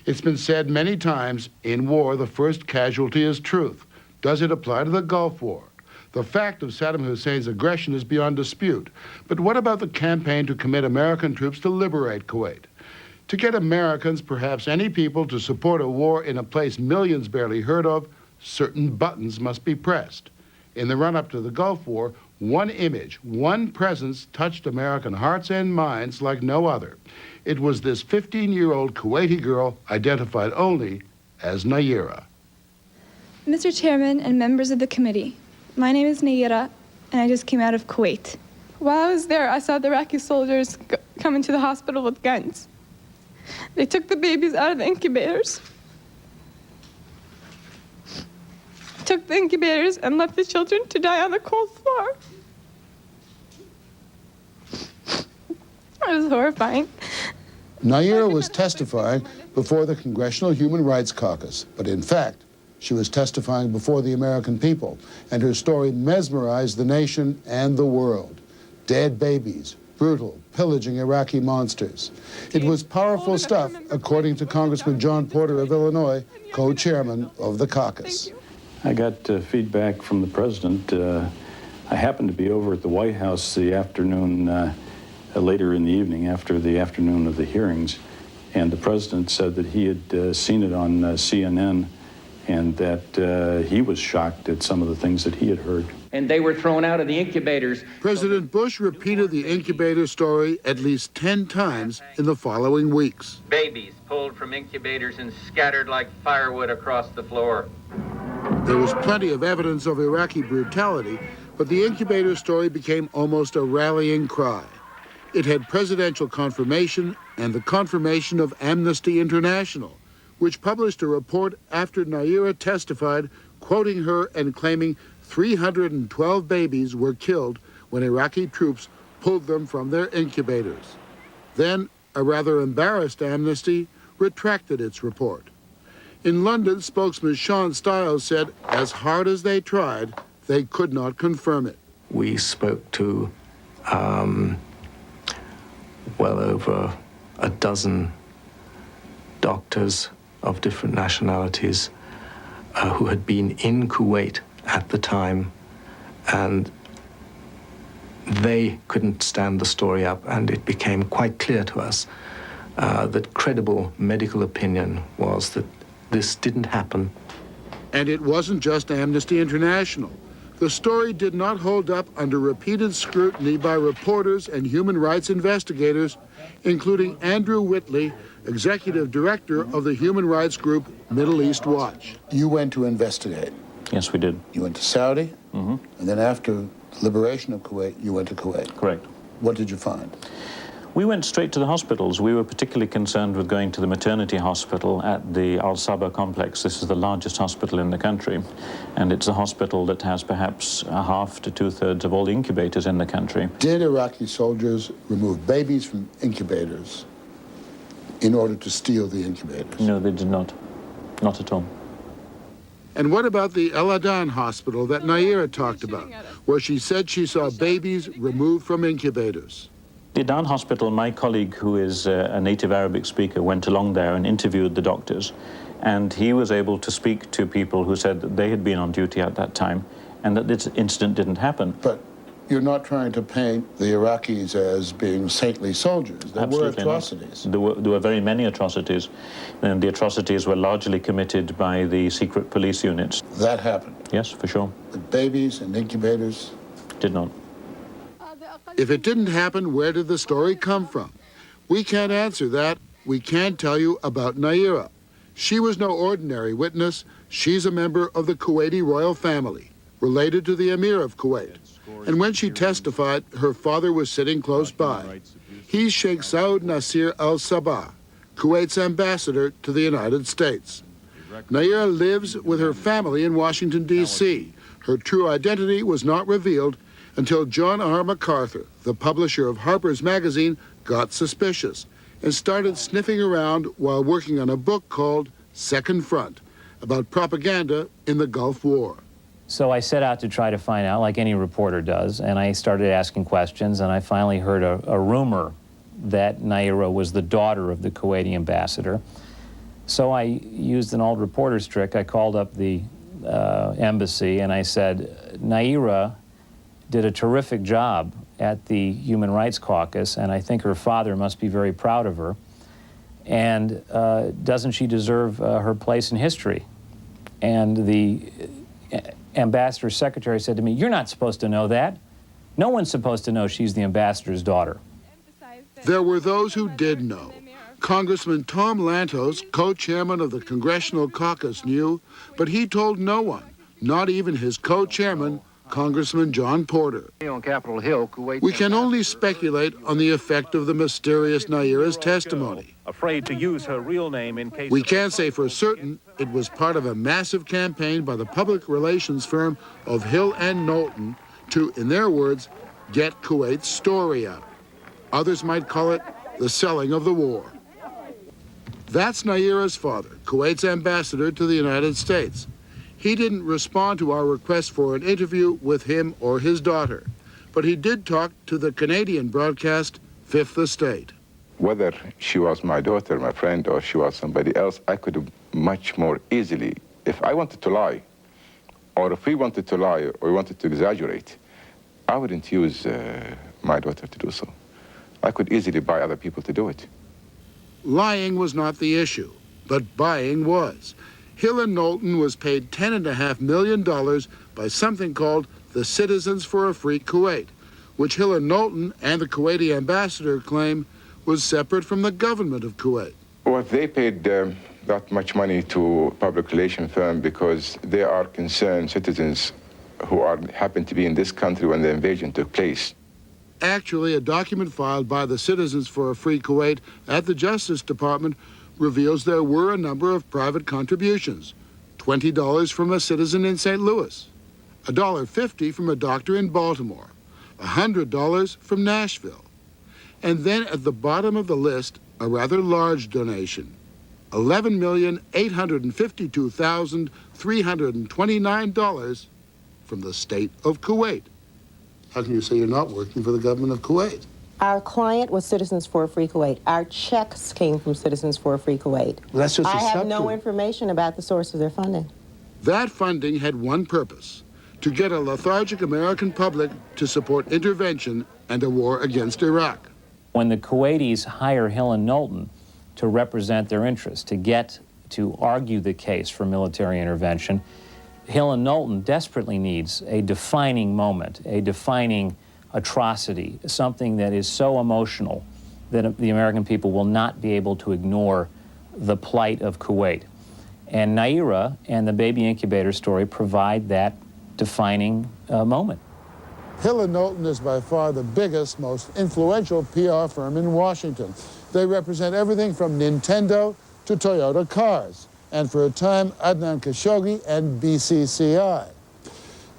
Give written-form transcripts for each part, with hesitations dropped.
It's been said many times, in war, the first casualty is truth. Does it apply to the Gulf War? The fact of Saddam Hussein's aggression is beyond dispute. But what about the campaign to commit American troops to liberate Kuwait? To get Americans, perhaps any people, to support a war in a place millions barely heard of, certain buttons must be pressed. In the run-up to the Gulf War, one image, one presence touched American hearts and minds like no other. It was this 15-year-old Kuwaiti girl identified only as Nayirah. Mr. Chairman and members of the committee, my name is Nayirah, and I just came out of Kuwait. While I was there, I saw the Iraqi soldiers come into the hospital with guns. They took the babies out of the incubators, took the incubators and left the children to die on the cold floor. It was horrifying. Nayirah was testifying before the Congressional Human Rights Caucus, but in fact, she was testifying before the American people, and her story mesmerized the nation and the world. Dead babies, brutal, pillaging Iraqi monsters. It was powerful stuff, according to Congressman John Porter of Illinois, co-chairman of the caucus. I got feedback from the president. I happened to be over at the White House the afternoon, later in the evening, after the afternoon of the hearings, and the president said that he had seen it on CNN, and that he was shocked at some of the things that he had heard. And they were thrown out of the incubators. President Bush repeated the incubator story at least 10 times in the following weeks. Babies pulled from incubators and scattered like firewood across the floor. There was plenty of evidence of Iraqi brutality, but the incubator story became almost a rallying cry. It had presidential confirmation and the confirmation of Amnesty International, which published a report after Nayirah testified, quoting her and claiming 312 babies were killed when Iraqi troops pulled them from their incubators. Then, a rather embarrassed Amnesty retracted its report. In London, spokesman Sean Stiles said, as hard as they tried, they could not confirm it. We spoke to well over a dozen doctors of different nationalities who had been in Kuwait at the time, and they couldn't stand the story up, and it became quite clear to us that credible medical opinion was that this didn't happen. And it wasn't just Amnesty International. The story did not hold up under repeated scrutiny by reporters and human rights investigators, including Andrew Whitley, executive director of the human rights group Middle East Watch. You went to investigate. Yes, we did. You went to Saudi, and then after the liberation of Kuwait, you went to Kuwait. Correct. What did you find? We went straight to the hospitals. We were particularly concerned with going to the maternity hospital at the Al Sabah complex. This is the largest hospital in the country, and it's a hospital that has perhaps a half to two-thirds of all the incubators in the country. Did Iraqi soldiers remove babies from incubators in order to steal the incubators? No, they did not. Not at all. And what about the El Adan hospital that Nayirah talked about, where she said she saw babies removed from incubators? The Adan hospital, my colleague, who is a native Arabic speaker, went along there and interviewed the doctors, and he was able to speak to people who said that they had been on duty at that time and that this incident didn't happen. But you're not trying to paint the Iraqis as being saintly soldiers. There were atrocities. There were very many atrocities, and the atrocities were largely committed by the secret police units. That happened? Yes, for sure. But babies and incubators? Did not. If it didn't happen, where did the story come from? We can't answer that. We can tell you about Nayirah. She was no ordinary witness. She's a member of the Kuwaiti royal family, related to the Emir of Kuwait. And when she testified, her father was sitting close by. He's Sheikh Saud Nasir Al Sabah, Kuwait's ambassador to the United States. Nayirah lives with her family in Washington, D.C. Her true identity was not revealed until John R. MacArthur, the publisher of Harper's Magazine, got suspicious and started sniffing around while working on a book called Second Front, about propaganda in the Gulf War. So I set out to try to find out, like any reporter does, and I started asking questions, and I finally heard a rumor that Nayirah was the daughter of the Kuwaiti ambassador. So I used an old reporter's trick. I called up the embassy and I said, Nayirah did a terrific job at the Human Rights Caucus, and I think her father must be very proud of her. And doesn't she deserve her place in history? And the ambassador's secretary said to me, you're not supposed to know that. No one's supposed to know she's the ambassador's daughter. There were those who did know. Congressman Tom Lantos, co-chairman of the Congressional Caucus, knew, but he told no one, not even his co-chairman, Congressman John Porter. On Capitol Hill, Kuwait. We can only speculate on the effect of the mysterious Nayirah's testimony. Afraid to use her real name in case We can't say for certain it was part of a massive campaign by the public relations firm of Hill and Knowlton to, in their words, get Kuwait's story out. Others might call it the selling of the war. That's Nayirah's father, Kuwait's ambassador to the United States. He didn't respond to our request for an interview with him or his daughter, but he did talk to the Canadian broadcast Fifth Estate. Whether she was my daughter, my friend, or she was somebody else, I could have much more easily, if I wanted to lie, or if we wanted to lie, or we wanted to exaggerate, I wouldn't use my daughter to do so. I could easily buy other people to do it. Lying was not the issue, but buying was. Hill and Knowlton was paid $10.5 million by something called the Citizens for a Free Kuwait, which Hill and Knowlton and the Kuwaiti ambassador claim was separate from the government of Kuwait. Well, they paid that much money to a public relations firm because they are concerned citizens who happen to be in this country when the invasion took place. Actually, a document filed by the Citizens for a Free Kuwait at the Justice Department reveals there were a number of private contributions. $20 from a citizen in St. Louis, $1.50 from a doctor in Baltimore, $100 from Nashville. And then at the bottom of the list, a rather large donation, $11,852,329 from the state of Kuwait. How can you say you're not working for the government of Kuwait? Our client was Citizens for a Free Kuwait. Our checks came from Citizens for a Free Kuwait. That's just I have no information about the source of their funding. That funding had one purpose: to get a lethargic American public to support intervention and a war against Iraq. When the Kuwaitis hire Hill and Knowlton to represent their interests, to argue the case for military intervention, Hill and Knowlton desperately needs a defining moment, a defining atrocity, something that is so emotional that the American people will not be able to ignore the plight of Kuwait. And Nayirah and the baby incubator story provide that defining moment. Hill and Knowlton is by far the biggest, most influential PR firm in Washington. They represent everything from Nintendo to Toyota cars, and for a time, Adnan Khashoggi and BCCI.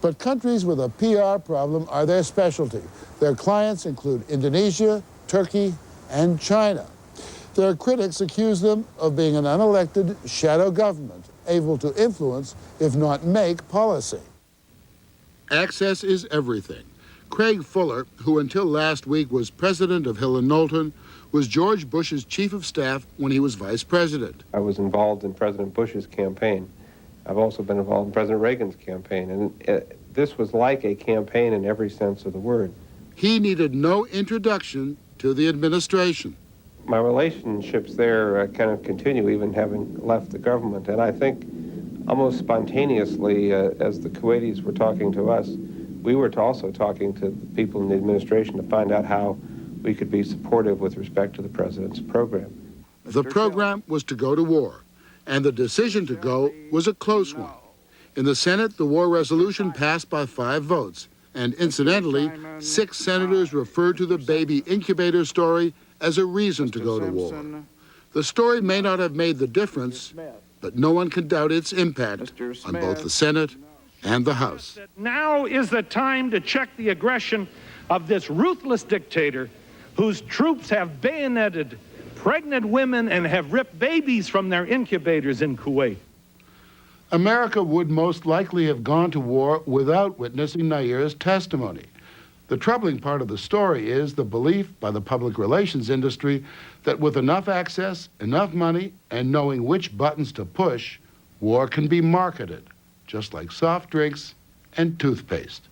But countries with a PR problem are their specialty. Their clients include Indonesia, Turkey, and China. Their critics accuse them of being an unelected shadow government, able to influence, if not make, policy. Access is everything. Craig Fuller, who until last week was president of Hill and Knowlton, was George Bush's chief of staff when he was vice president. I was involved in President Bush's campaign. I've also been involved in President Reagan's campaign, and this was like a campaign in every sense of the word. He needed no introduction to the administration. My relationships there kind of continue, even having left the government, and I think almost spontaneously, as the Kuwaitis were talking to us, we were also talking to the people in the administration to find out how we could be supportive with respect to the president's program. The program was to go to war, and the decision to go was a close one. In the Senate, the war resolution passed by 5 votes, and incidentally, 6 senators referred to the baby incubator story as a reason to go to war. The story may not have made the difference, but no one can doubt its impact on both the Senate and the House. Now is the time to check the aggression of this ruthless dictator whose troops have bayoneted pregnant women and have ripped babies from their incubators in Kuwait. America would most likely have gone to war without witnessing Nayirah's testimony. The troubling part of the story is the belief by the public relations industry that with enough access, enough money, and knowing which buttons to push, war can be marketed, just like soft drinks and toothpaste.